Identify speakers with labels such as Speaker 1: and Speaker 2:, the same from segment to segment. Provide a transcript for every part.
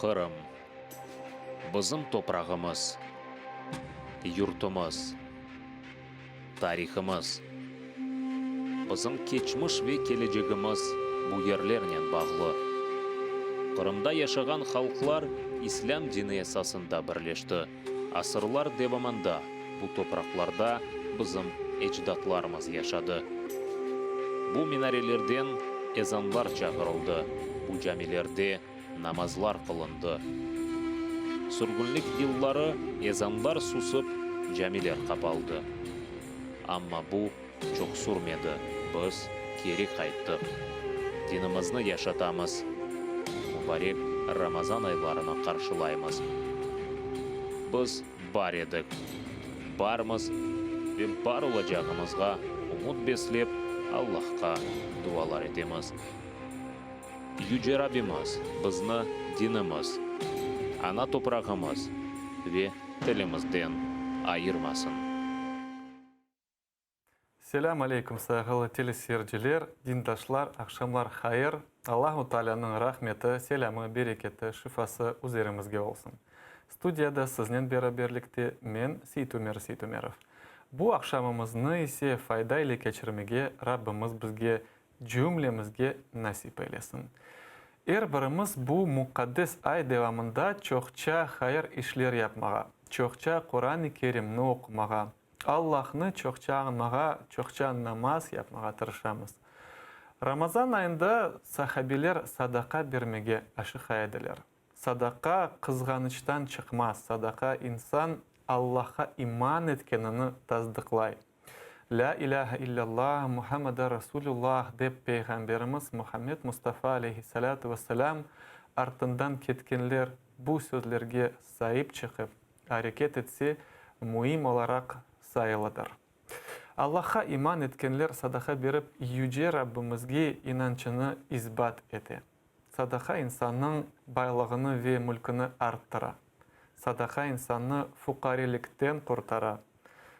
Speaker 1: Kırım, bizim toprağımız, yurtumuz, tariximiz, bizim geçmiş ve geleceğimiz bu yerlerle bağlı. Kırımda yaşayan halklar İslam dini esasında birleşti. Asırlar devamında bu topraklarda bizim ecdatlarımız yaşadı. Bu minarelerden ezanlar çağırıldı. Bu camilerde namazlar kılındı. Sürgünlük yılları ezanlar susup camiler kapaldı. Ama bu çok sürmedi. Biz geri kayttık. Dinimizni yaşatamız. Mübarek Ramazan aylarını karşılayımız. Biz bar edik, barmız ve bar olacağımızga umut beslep Allah'a dualar edemiz. Yüce Rabbimiz bizni dinimiz, ana toprağımız ve tilimizden ayırmasın.
Speaker 2: Selam aleyküm sayılı teleseyirciler, dindaşlar, akşamlar hayır. Allahu Teala'nın rahmeti, selamı, bereketi, şifası üzerimizge olsun. Studiyada sizden beraberlikte men Seyit Ömerov. Bu akşamımızı ise faydayla geçirmege Rabbimiz bizge cümlemizge nasip eylesin. Birimiz bu mukaddes ay devamında çokça hayır işler yapmağa, çokça Kur'an-ı Kerim'ni okumağa, Allah'ını çokça anmağa, çokça namaz yapmağa tırışamız. Ramazan ayında sahabiler sadaka vermege aşık ediler. Sadaka kızganıştan çıkmaz. Sadaka insan Allah'a iman etkenini tasdiklay. La ilahe illallah Muhammed Resulullah dep Peygamberimiz Muhammed Mustafa aleyhissalatu vesselam ardından ketkenler bu sözlerge sahip çıkıp hareket etse mühim olarak sayılıdır. Allah'a iman etkenler sadaka verip yüce Rabbimizge inançını isbat ete. Sadaka insanın baylığını ve mülkünü arttıra. Sadaka insanı fukarilikten kurtara.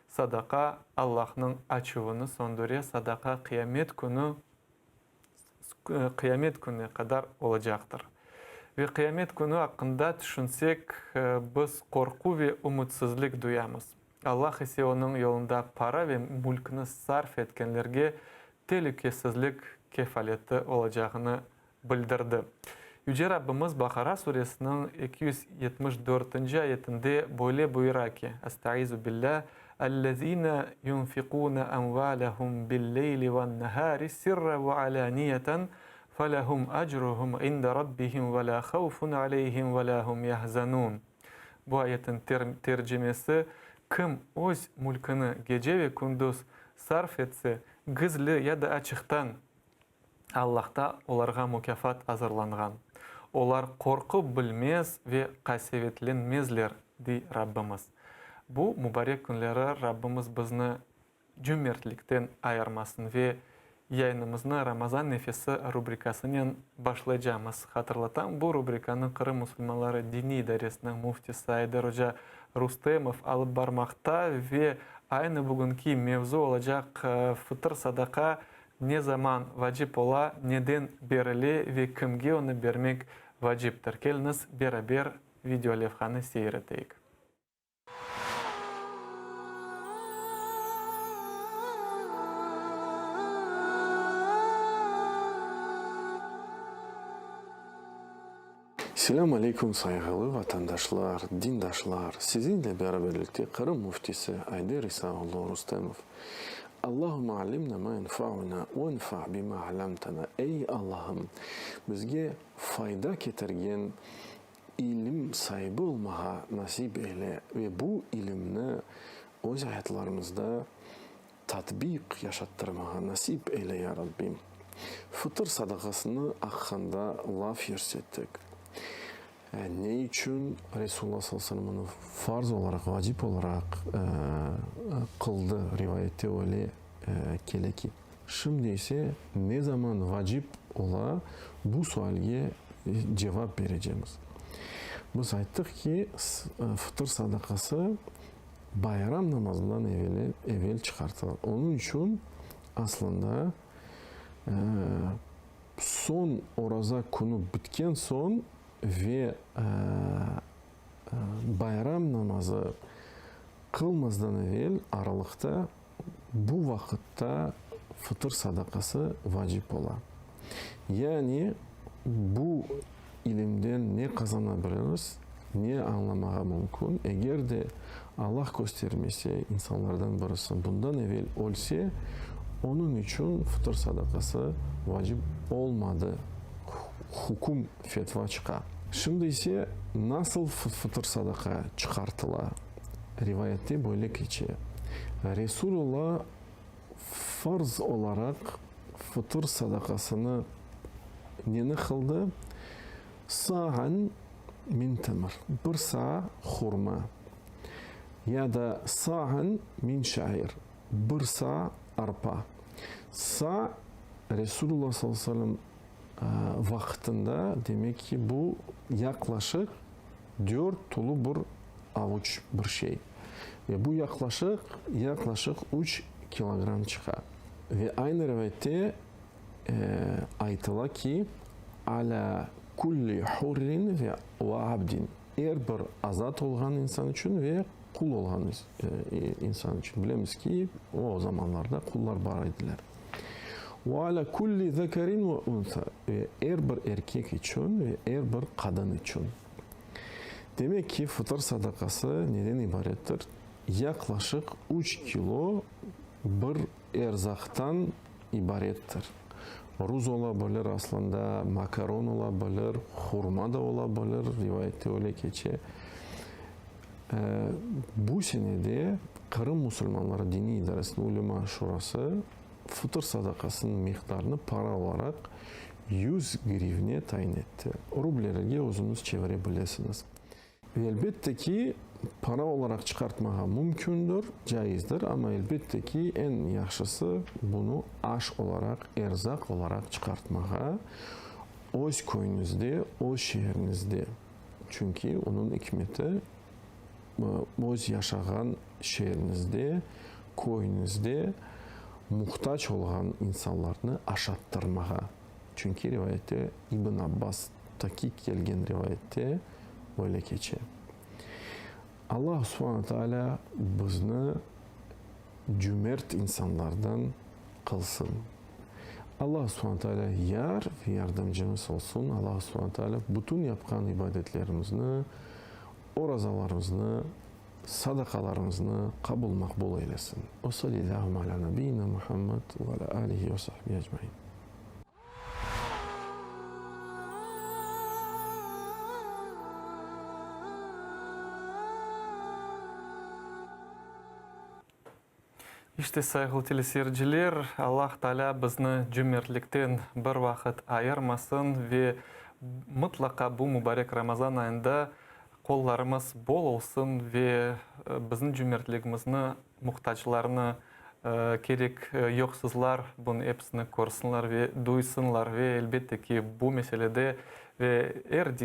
Speaker 2: Sadaka Allah'ın açığını söndüre. Sadaka kıyamet günü kadar olacaktır. Ve kıyamet günü hakkında düşünsek biz korku ve umutsuzluk duyamız. Allah ise onun yolunda para ve mülkünü sarf etkenlerge tehlikesizlik kefaleti olacağını bildirdi. Yüce Rabbimiz Bakara suresinin 274. ayetinde böyle buyurar ki: Estaizu billah اَلَّذ۪ينَ يُنْفِقُونَ أَمْوَالَهُمْ بِالْلَيْلِ وَالنَّهَارِ سِرًّا وَعَلَانِيَةً فَلَهُمْ أَجْرُهُمْ عِنْدَ رَبِّهِمْ وَلَا خَوْفٌ عَلَيْهِمْ وَلَا هُمْ يَحْزَنُونَ. Bu ayetin tercümesi: kim öz mülkünü gece ve gündüz sarf etse, gizli ya da açıktan, Allah'ta onlara mükafat hazırlanған. Onlar korku bilmez ve kasevetlenmezler, di Rabbimiz. Bu mübarek günleri Rabbimiz bizni cömertlikten ayırmasın ve yayınımızı Ramazan Nefesi rubrikasının başlayacağımız hatırlatan. Bu rubrikanın Kırım Müslümanları Dini İdaresi'nin muftisi Aydar Hoca Rustemov alıp barmakta ve aynı bugünkü mevzu olacak fıtır sadaka ne zaman vacip ola, neden berili ve kimge onu vermek vaciptir. Geliniz beraber video levhanı seyreteyik.
Speaker 3: Selamun Aleyküm saygılı vatandaşlar, dindaşlar. Sizinle beraberlikte Kırım Müftisi Aydar İsaoğlu Rustemov. Allahümme allimna ma yenfa'una ve enfa' bima alamtana. Ey Allah'ım, bizge fayda getirgen ilim sahibi olmağa nasip eyle ve bu ilimni öz hayatlarımızda tatbik yaşattırmağa nasip eyle ya Rabbim. Fıtır sadakasını akkanda laf yersettik. Ne için Resulullah sallallahu aleyhi ve sellem'in farz olarak, vacip olarak kıldı rivayette öyle kele ki. Şimdi ise ne zaman vacip ola bu sualye cevap vereceğimiz. Biz ayttık ki fıtır sadakası bayram namazından evvel çıkartılır. Onun için aslında son oraza konu bitken son ve bayram namazı kılmazdan evvel aralıkta bu vakitte fıtır sadakası vacip ola. Yani bu ilimden ne kazanabiliriz, ne anlamağa mümkün. Eğer de Allah göstermese insanlardan birisi bundan evvel olsa onun için fıtır sadakası vacip olmadı. Hukum fetva çıkar. Şimdi ise nasıl fıtır sadaka çıkartıla? Rivayette böyle geçiyor. Resulullah farz olarak fıtır sadakasını ne kıldı? Sa'an min temir. Bir sa' hurma. Ya da sa'an min şair. Bir sa' arpa. Sa' Resulullah sallallahu aleyhi ve sellem vaktinde demek ki bu yaklaşık 4 tulu bir avuç bir şey. Ve bu yaklaşık 3 kilogram çıkar. Ve aynı rivayette aytıla ki ala kulli hurrin ve abdin. Eğer bir azat olan insan için ve kul olan insan için. Bilemiz ki o zamanlarda kullar var idiler. Ve ala kulli zekerin ve unsa. Eğer bir erkek için ve eğer bir kadın için. Demek ki fıtır sadakası neden ibarettir? Yaklaşık 3 kilo bir erzaktan ibarettir. Ruz olabilir aslında, makaron olabilir, hurma da olabilir, rivayette öyle geçiyor. Bu senede Kırım Müslümanları Dini İdaresi'nin Ulema Şurası fıtır sadakasının miktarını para olarak 100 grivne tayin etti. Rublelerge özünüz çevirebilirsiniz. Elbette ki para olarak çıkartmağa mümkündür, caizdir ama elbette ki en yaxşısı bunu aş olarak, erzak olarak çıkartmağa öz köyünüzde, öz şehrinizde. Çünkü onun hikmeti öz yaşayan şehrinizde, köyünüzde muhtaç olan insanlarını aşattırmağa. Çünkü rivayette İbn Abbas takik gelgen rivayette öyle geçiyor. Allah subhanahu teala bizni cömert insanlardan kılsın. Allah subhanahu teala yar ve yardımcımız olsun. Allah subhanahu teala bütün yapkan ibadetlerimizni, orazalarımızı, sadakalarımızı kabul makbul eylesin. Ve sallallahu ala nebiyyina Muhammed ve ala alihi ve sahbihi ecmaîn.
Speaker 2: İşte saygılı teleseyirciler, Allah Teala bizni cömertlikten bir vakit ayırmasın ve mutlaka bu mübarek Ramazan ayında kollarımız bol olsun ve bizim cömertligimizni, muhtaçlarını, gerek yoksuzlar bunu hepsini görsünler ve duysunlar ve elbette ki bu meselede ve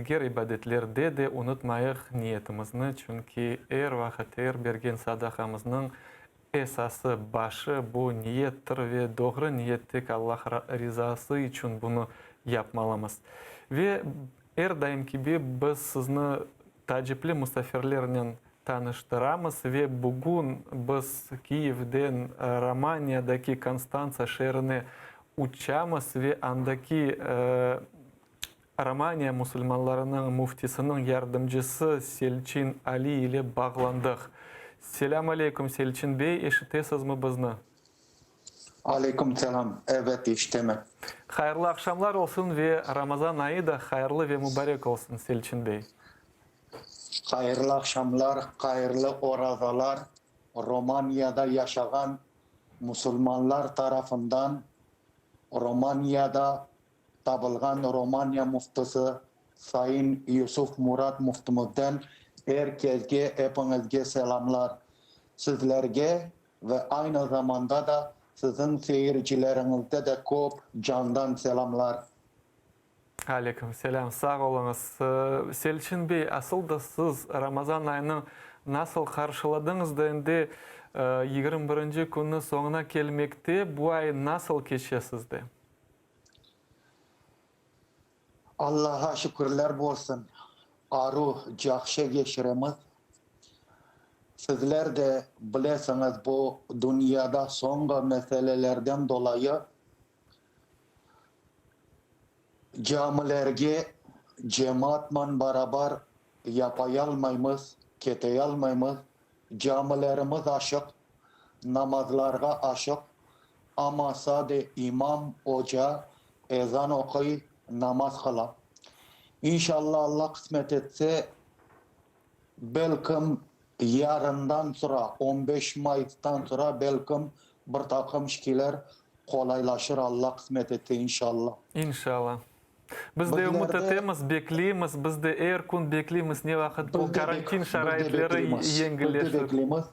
Speaker 2: diğer ibadetlerde de unutmayık niyetimizni. Çünkü vakit bergen sadakamızın esası başı bu niyettir ve doğru niyettik Allah rızası için bunu yapmalımız. Ve daim gibi biz sizni tacipli misafirlerle tanıştıramız ve bugün biz Kiev'den Romanya'daki Konstanța şehrine uçamız ve andaki Romanya Müslümanlarının muftisinin yardımcısı Selçin Ali ile bağlandık. Selamun Aleyküm Selçin Bey, eşitesiniz mi bizni?
Speaker 4: Aleyküm selam. Evet, işiteme.
Speaker 2: Hayırlı akşamlar olsun ve Ramazan ayı da hayırlı ve mübarek olsun Selçin Bey.
Speaker 4: Hayırlı akşamlar, hayırlı orazalar. Romanya'da yaşayan Müslümanlar tarafından Romanya'da tabılgan Romanya muftisi Sayın Yusuf Murat Muftimizden herkese, hepinizge selamlar. Sizlerge ve aynı zamanda da sizin seyircilerinizde de çok candan selamlar.
Speaker 2: Aleyküm selam, sağ olunuz. Selçin Bey, asıl da siz Ramazan ayını nasıl karşıladınız da endi 21. günü sonuna gelmekte, bu ay nasıl geçiyor sizde?
Speaker 4: Allah'a şükürler olsun. Aru cahşe geçiremiz. Sizler de bilesiniz bu dünyada son meselelerden dolayı camilerge cemaatman beraber yapayalmayımız, keteyalmayımız. Camilerimiz aşık, namazlarga aşık. Ama sade imam, hoca, ezan okuy, namaz kıla. İnşallah Allah kısmet etse belki yarından sonra 15 Mayıs'tan sonra belki bir takım işler kolaylaşır Allah kısmet etse inşallah.
Speaker 2: İnşallah. Biz de
Speaker 4: Bizler
Speaker 2: umut
Speaker 4: de-
Speaker 2: etemiz, bekleyimiz, biz de her gün bekleyimiz ne vakit bu karantin şarayetleri
Speaker 4: Biz de
Speaker 2: yengileşir.
Speaker 4: bekleyimiz.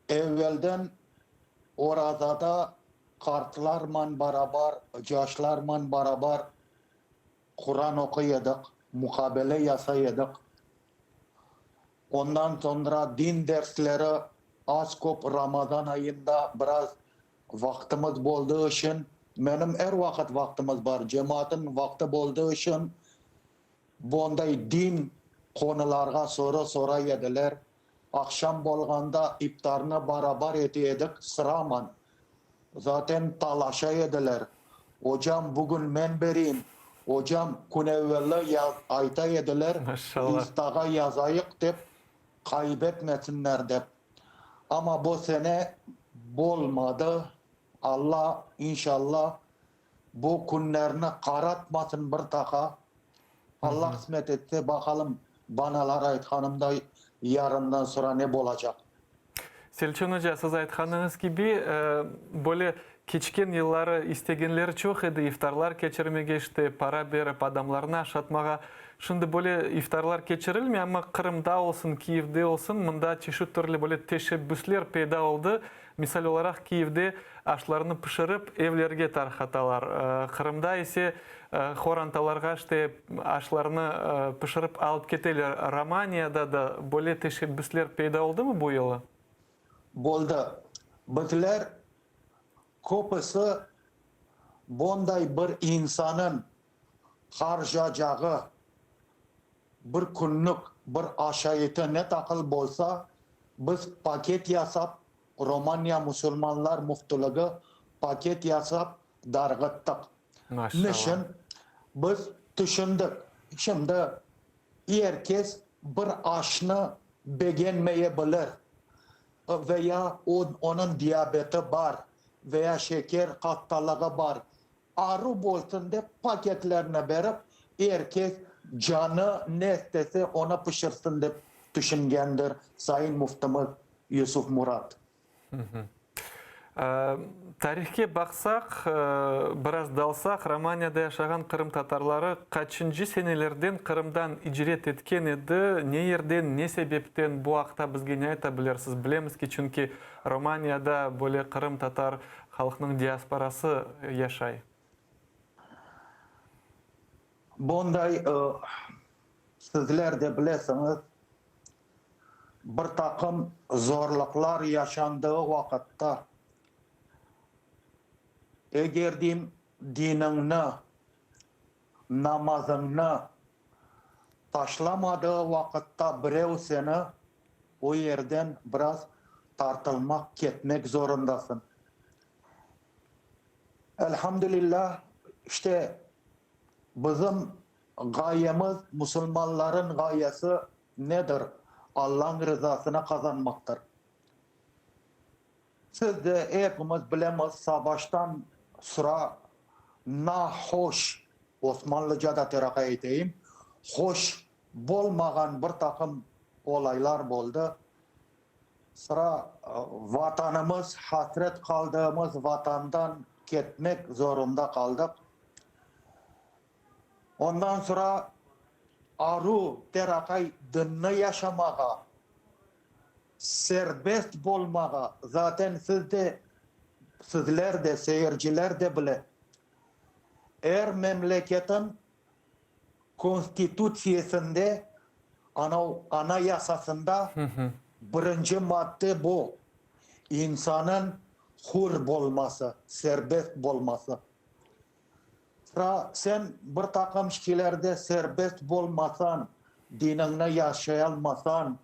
Speaker 4: Evvelden orada kartlarla beraber, yaşlarla beraber Kur'an okuyorduk, mukabele yasayorduk. Ondan sonra din dersleri az çok Ramazan ayında biraz vaktimiz olduğu için benim her vakit vaktimiz var. Cemaatin vakti olduğu için bunday din konularga soru sorayediler. Akşam bolganda iftarını beraber etiyorduk sıraman. Zaten talaşayediler. Hocam bugün ben vereyim. Hocam gün evveli aytayediler.
Speaker 2: Maşallah.
Speaker 4: İstaga yazayık deyip kaybetmesinler deyip. Ama bu sene bolmadı. Allah inşallah bu günlerini karatmasın bir taka. Allah kısmet etse bakalım banalar aytkanımda yarından sonra ne olacak.
Speaker 2: Selçuk Hoca, siz aytkanınız gibi böyle keçken yılları istegenleri çok idi. İftarlar geçirmeye geçti, para berip adamlarına aşatmağa. Şimdi böyle iftarlar geçirilmiyor ama Kırım'da olsun, Kiev'de olsun, mında çeşit türlü böyle teşebbüsler peyda oldu. Misal olarak Kiev'de aşlarını pişirip evlerge tarhatalar. Kırım'da ise xorantalarga işte aşlarını pişirip alıp keteler. Romanya'da da böyle teşebbüsler peyda oldu mu bu yılı?
Speaker 4: Boldu. Bizler kopası bunday bir insanın harcayacağı bir günlük bir aşayeti ne takıl bolsa biz paket yasap Romanya Müslümanlar Muftuluğu paket yasap dargıttık.
Speaker 2: Maşallah.
Speaker 4: Niçin? Biz düşündük. Şimdi herkes bir aşını beğenmeyebilir. Veya onun diyabeti var veya şeker hastalığı var. Arı bolsun de paketlerine verip herkes canı ne istese ona pişirsin de düşüngendir Sayın Muftimiz Yusuf Murat.
Speaker 2: Tarihke baksak, biraz dalsak, Romanya'da yaşayan Kırım Tatarları kaçıncı senelerden Kırım'dan icret etken edi? Ne yerden, ne sebepten bu haqda bizge ne aytabilirsiniz? Bilemiz ki çünkü Romanya'da böyle Kırım Tatar halkının diasporası yaşay.
Speaker 4: Bunday sizler de bilesiniz bir takım zorluklar yaşandığı vakitte eğer dinini, namazını taşlamadığı vakitte birev seni o yerden biraz tartılmak, ketmek zorundasın. Elhamdülillah işte bizim gayemiz, Müslümanların gayesi nedir? Allah'ın rızasını kazanmaktır. Siz de hepimiz bilemiz savaştan sonra nahoş, Osmanlıca'da teraka edeyim, hoş bolmagan bir takım olaylar oldu. Sıra vatanımız, hasret kaldığımız vatandan ketmek zorunda kaldık. Ondan sonra aru terakay dünni yaşamağa, serbest bolmağa, zaten sizler de seyirciler de bile memleketin konstitüsyesinde anayasasında birinci madde bu. İnsanın hür bolması, serbest bolması. Sen bir takım işkilerde serbest olmasan, dinini yaşayalmasan,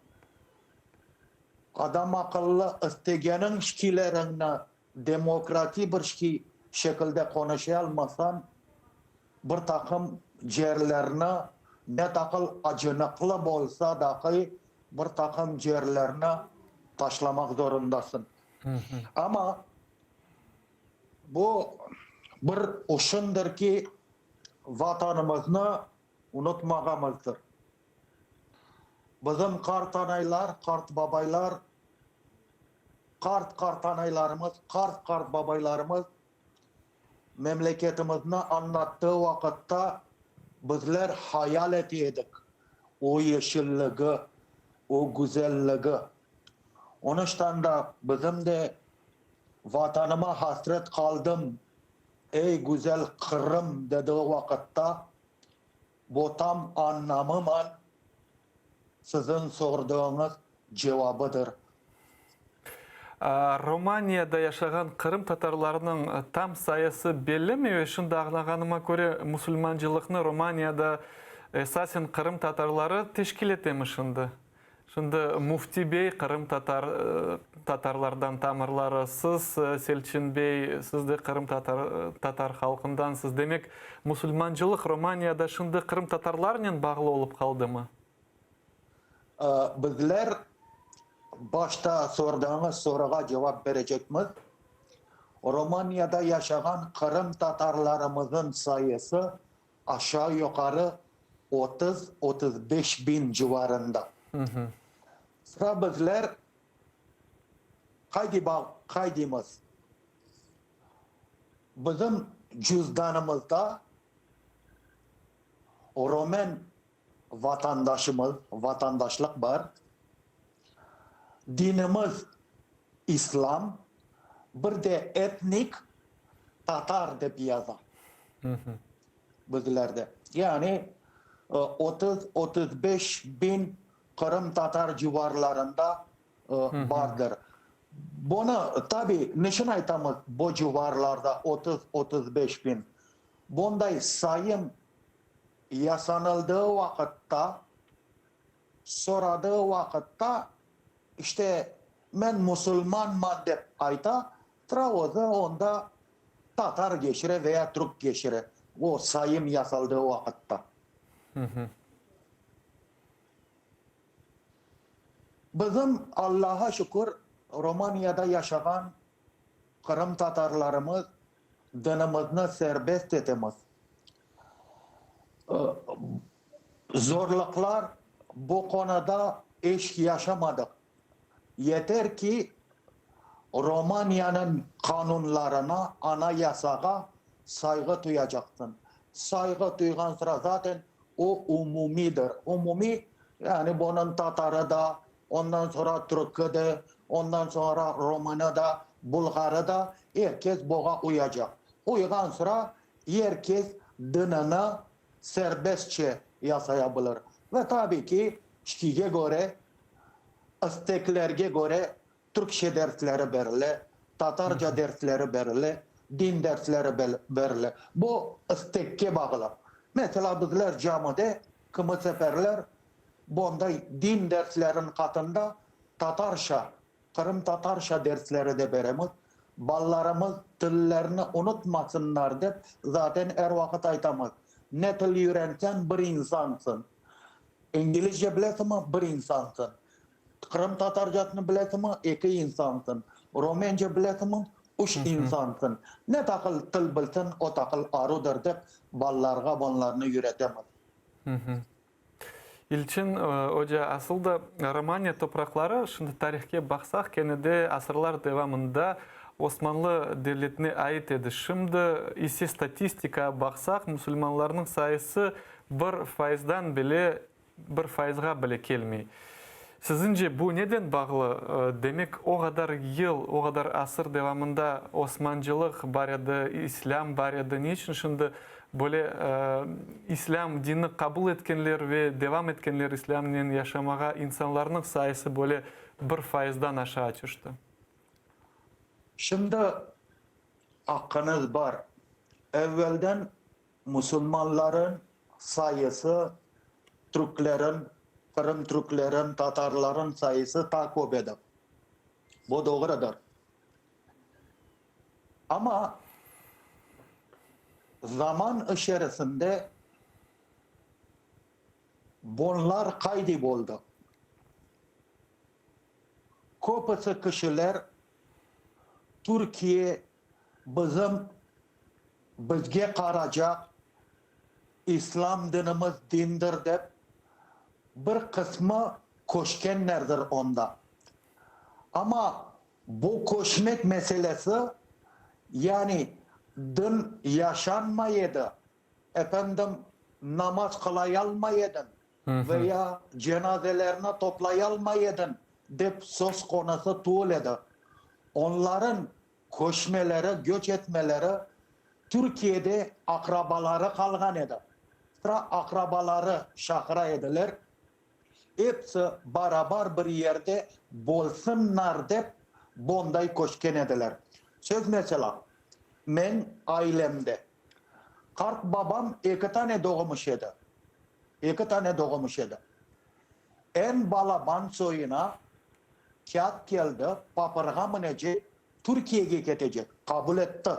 Speaker 4: adam akıllı istegenin işkilerini demokratik bir şekilde konuşalmasan, bir takım yerlerini ne takıl acınıklı olsa dahi bir takım yerlerini taşlamak zorundasın. Ama bu bir uşundur ki vatanımızı unutmağımızdır. Bizim kart anaylar, kart babaylar, kart anaylarımız, kart babaylarımız memleketimizni anlattığı vakitte bizler hayal etiydik. O yeşilliği, o güzelliği. Onun için de bizim de vatanıma hasret kaldım. Ey güzel Kırım dediği vakitte bu tam anlamıyla sizin sorduğunuz cevabıdır.
Speaker 2: Romanya'da yaşayan Kırım Tatarlarının tam sayısı belli mi? Şimdi anlaganyma göre Müslümancılıkны Romanya'da esasen Kırım Tatarları teşkil etmiş şimdi. Şimdi Mufti Bey Kırım Tatarlardan tamırları, siz Selçin Bey, siz de Kırım Tatar halkındansız. Demek Müslümancılık Romanya'da şimdi Kırım Tatarlarla bağlı olup kaldı mı?
Speaker 4: Bizler başta sorduğunuz soruğa cevap verecekmiz. Romanya'da yaşayan Kırım Tatarlarımızın sayısı aşağı yukarı 30-35 bin civarında. Sıra bizler kaydımız. Bizim cüzdanımızda Roman vatandaşlık var. Dinimiz İslam, bir de etnik Tatar dep yazar. Bizlerde. Yani 30-35 bin Kırım Tatar civarlarında vardır. Bunu tabi niçin aytamız bu civarlarda 30-35 bin? Bunday sayım yasanıldığı vakitte, soradığı vakitte işte ben Müslümanman dep ayta, Travoza onda Tatar geçire veya Türk geçire. O sayım yasaldığı vakitte. Bizim Allah'a şükür Romanya'da yaşayan Kırım Tatarlarımız dinimizni serbest etimiz. Zorluklar bu konuda hiç yaşamadık. Yeter ki Romanya'nın kanunlarına, anayasaya saygı duyacaksın. Saygı duygan sıra zaten o umumidir. Umumi yani bunun Tatarı da, ondan sonra Türk'ü de, ondan sonra Roman'ı da, Bulgar'ı da herkes buna uyacak. Uygan sıra herkes dinini serbestçe yaşayabilir. Ve tabii ki işkiye göre, isteklerine göre Türkçe dersleri verile, Tatarca dersleri verile, din dersleri verile. Bu istekke bağlı. Mesela bizler camide kimi seferler bunday din derslerin katında Tatarşa, Kırım Tatarşa dersleri de veremiz. Ballarımız dillerini unutmasınlar dep zaten her vakit aytamız. Ne dil öğrensen bir insansın. İngilizce bilesin mi? Bir insansın. Kırım Tatarcasını bilesin mi? İki insansın. Romence bilesin mi? Üç insansın. Ne takıl dil bilsin o takıl arıdır dep ballarga bunlarını öğretemiz.
Speaker 2: İlçin hoca aslında Romanya toprakları şimdi tarihke baksak kenede asırlar devamında Osmanlı devletine ait edi. Şimdi ise statistika baksak Müslümanların sayısı 1%dan bile 1%ga bile kelmey. Sizince bu neden bağlı? Demek o kadar yıl, o kadar asır devamında Osmancılık var edi, İslam var edi. Niçin şimdi böyle İslam dinini kabul etkenler ve devam etkenler İslam'ın yaşamağa insanların sayısı böyle 1%dan aşağı düştü?
Speaker 4: Şimdi hakkınız var. Evvelden Müslümanların sayısı Türklerin, Kırım Türklerin, Tatarların sayısı takip eder. Bu doğrudur. Ama zaman içerisinde bunlar kayboldu. Kopası kişiler Türkiye bizge karacak İslam dinimiz dindir dep bir kısmı koşkenlerdir onda. Ama bu koşmek meselesi yani din yaşanmaydı. Efendim namaz kılayalmaydın veya cenazelerine toplayalmaydın dep söz konusu tuğledi. Onların koşmeleri, göç etmeleri Türkiye'de akrabaları kalgan edi. Sıra akrabaları şahra ediler. Hepsi beraber bir yerde bolsunlar dep bonday koşken ediler. Söz mesela, men ailemde kart babam iki tane doğmuş edi. İki tane doğmuş edi. En balaban soyuna kağıt geldi, papırga mıneci Türkiye'ye gidecek. Kabul etti.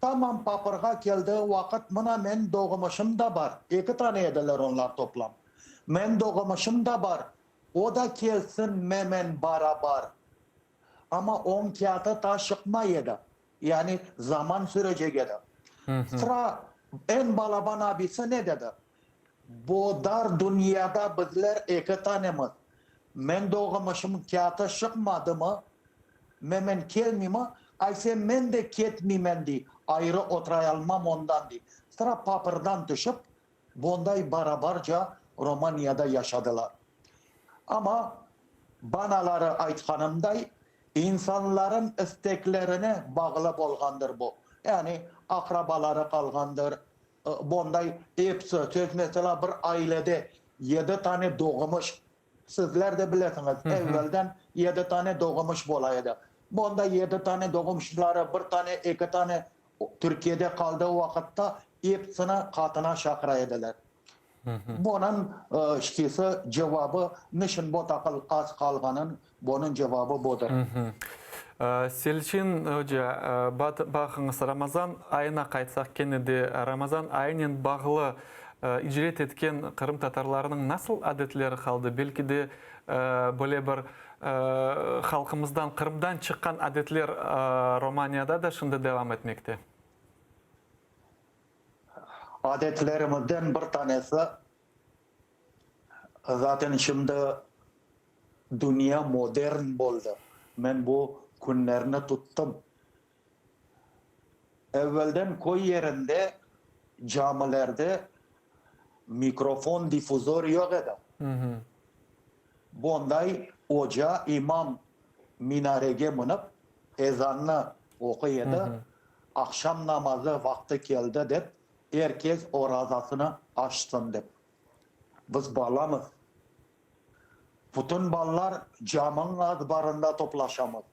Speaker 4: Tamam papırga geldi vakit mına men doğmuşum da var. İki tane ediler onlar toplam. Men doğmuşum da var. O da gelsin memen beraber. Ama on kağıtı ta çıkmaydı. Yani zaman sürecek edi. Sıra en balaban abisi ne dedi? Bu dar dünyada bizler iki tanemiz. Men doğmuşum kağıtı çıkmadı mı? Memen gelmi mi? Ayse men de ketmeymen di. Ayrı oturayalmam ondan di. Sıra papırdan düşüp bunday beraberce Romanya'da yaşadılar. Ama banaları aytkanımday insanların isteklerine bağlı bolgandır bu. Yani akrabaları kalgandır. Bunday hepsi söz mesela bir ailede 7 tane doğmuş. Sizler de bilirsiniz evvelden 7 tane doğmuş bolaydı. Bunda 7 tane doğmuşları bir tane 2 tane Türkiye'de kaldığı vakitte hepsine katına şakraydılar. Bunun işkisi cevabı nişin bu takıl az kalganın bunun cevabı budur.
Speaker 2: Selçin hoca, bakыңыз Ramazan ayına kaytsak de Ramazan ayının bağlı icret etken Kırım Tatarlarının nasıl adetleri kaldı? Belki de böyle bir halkımızdan, Kırım'dan çıkan adetler Romanya'da da şimdi devam etmekte.
Speaker 4: Adetlerimizden bir tanesi zaten şimdi dünya modern oldu. Ben bu günlerini tuttum. Evvelden koy yerinde camilerde mikrofon difüzör yok idi. Bunday hoca imam minarege minip ezanını okuydu. Akşam namazı vakti geldi dep herkes orazasını açsın dep. Biz balamız. Bütün ballar camın azbarında toplaşamız.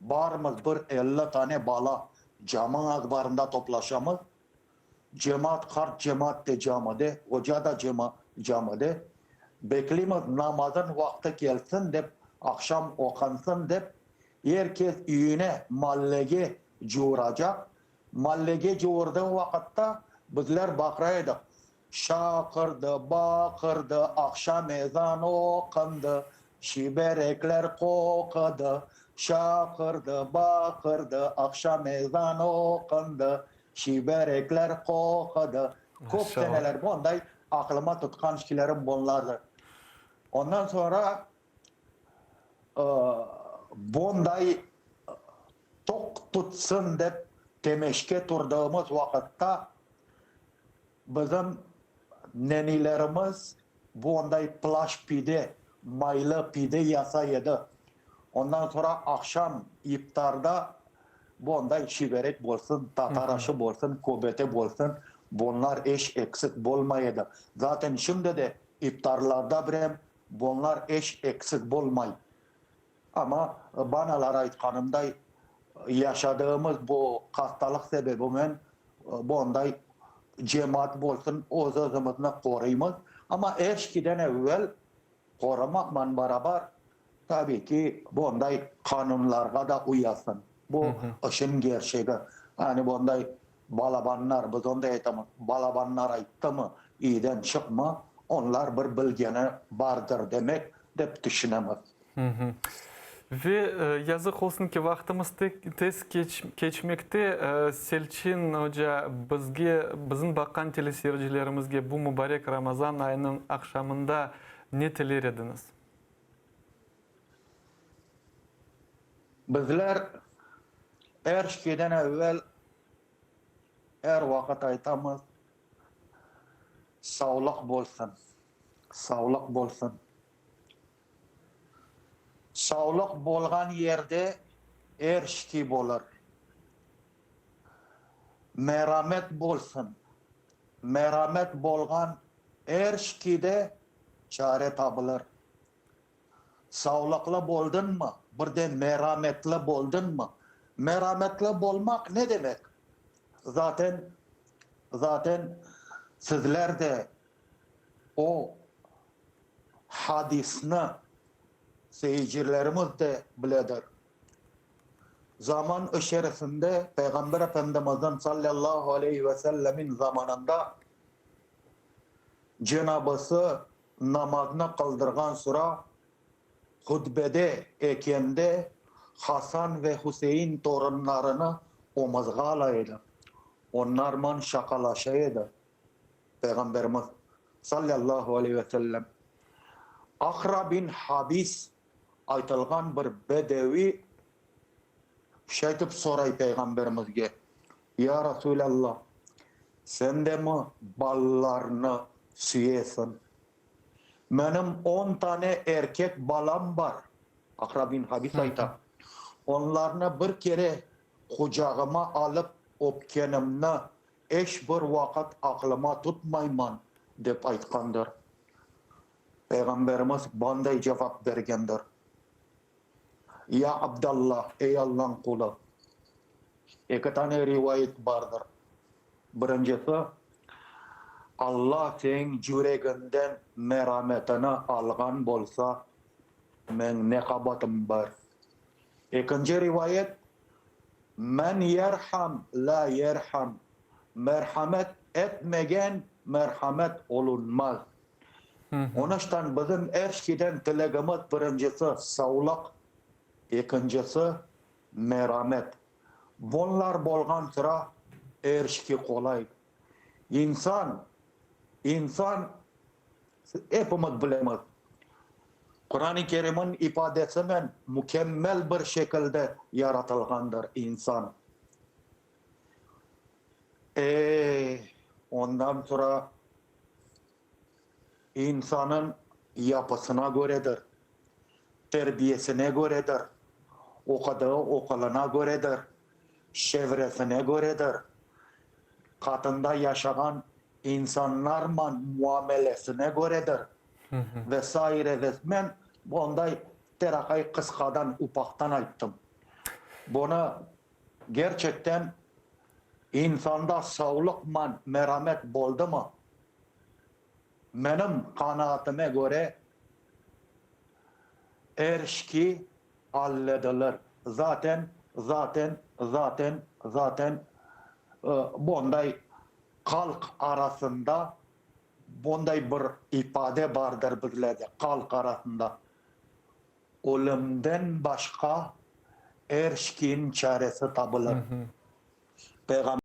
Speaker 4: Barımız bir 50 tane bala camın azbarında toplaşamız. Cemaat kart cemaat de camide, hoca da camide. Beklimiz namazın vakti gelsin dep, akşam okansın dep, herkes üyüne mallege cuğuracak. Mallege cuğurduğu vakitte bizler bakraydık. Şakırdı, bakırdı, akşam ezan okundu, şiberekler kokadı. Şakırdı, bakırdı, akşam ezan okundu, şiberekler kokadı. Çok seneler bunday aklıma tutkan şeylerim bunlardır. Ondan sonra bunday tok tutsun dep temeşke turduğumuz vakitte bizim nenilerimiz bunday plaş pide, maylı pide yasaydı. Ondan sonra akşam iftarda bunday şiverek bolsun, tatar aşı bolsun, kubete bolsun, bunlar eş eksik bolmaydı. Zaten şimdi de iftarlarda birem bunlar eş eksik bolmay. Ama banalar aytkanımday yaşadığımız bu hastalık sebebiyle bunday cemaat bolsun özümüzni koruymaz. Ama eşkiden evvel korumakla beraber tabii ki bunday kanunlarga da uyasın. Bu işin gerçeği. Yani bunday balabanlar, biz onda aytamız, balabanlar ayttı mı, iyiden çıkma, onlar bir bilgeni vardır demek dep düşünemez.
Speaker 2: Ve yazık olsun ki vaktimiz tez geçmekte. Selçin Hoca bizim bakan teleseyircilerimizge bu mübarek Ramazan ayının akşamında ne teler ediniz?
Speaker 4: Bizler her şeyden evvel her vakit aytamız sağlık bolsun. Sağlık bolsun. Sağlık bolgan yerde her şey bolur. Merhamet bolsun. Merhamet bolgan her şeyde çare tapılır. Sağlıklı boldun mu? Bir de merhametli boldun mu? Merhametli bolmak ne demek? Zaten sizler de o hadisini seyircilerimiz de biledir. Zaman içerisinde Peygamber Efendimiz'in sallallahu aleyhi ve sellemin zamanında Cenab-ısı namazını kıldırgan sonra hutbede ekende Hasan ve Hüseyin torunlarını omuzga alaydı. Onlarla şakalaşaydı. Peygamberimiz sallallahu aleyhi ve sellem. Akra bin Habis aytılgan bir bedevi şeytip soray Peygamberimizge. Ya Resulallah, sen de mi ballarını süyesin? Benim 10 tane erkek balam var. Akra bin Habis ayta. Onlarını bir kere kucağıma alıp öpkenimni eş bir vakit aklıma tutmayman dep aytkandır. Peygamberimiz banday cevap bergendir. Ya Abdallah, ey Allah'ın kulu. İki tane rivayet vardır. Birincisi, Allah senin yüreğinden merhametini algan bolsa, men ne kabatim var. İkinci rivayet, men yerham la yerham. Merhamet etmegen merhamet olunmaz. Onun için bizim her şeyden dileğimiz birincisi sağlık, ikincisi merhamet. Bunlar bolgan sıra her şey kolay. İnsan hepimiz bilemiz. Kur'an-ı Kerim'in ifadesiyle mükemmel bir şekilde yaratılgandır insan. Ondan sonra insanın yapısına göredir, terbiyesine göredir, okuduğu okuluna göredir, çevresine göredir, katında yaşayan insanlarla muamelesine göredir. Vesaire ben bunday terakayı kıskadan upaktan ayttım. Bunu gerçekten insanda sağlıkla merhamet boldu mu? Benim kanaatime göre her şey halledilir. Zaten bunday halk arasında bunday bir ifade vardır bizlerde halk arasında. Ölümden başka her şeyin çaresi tapılır. Peygamber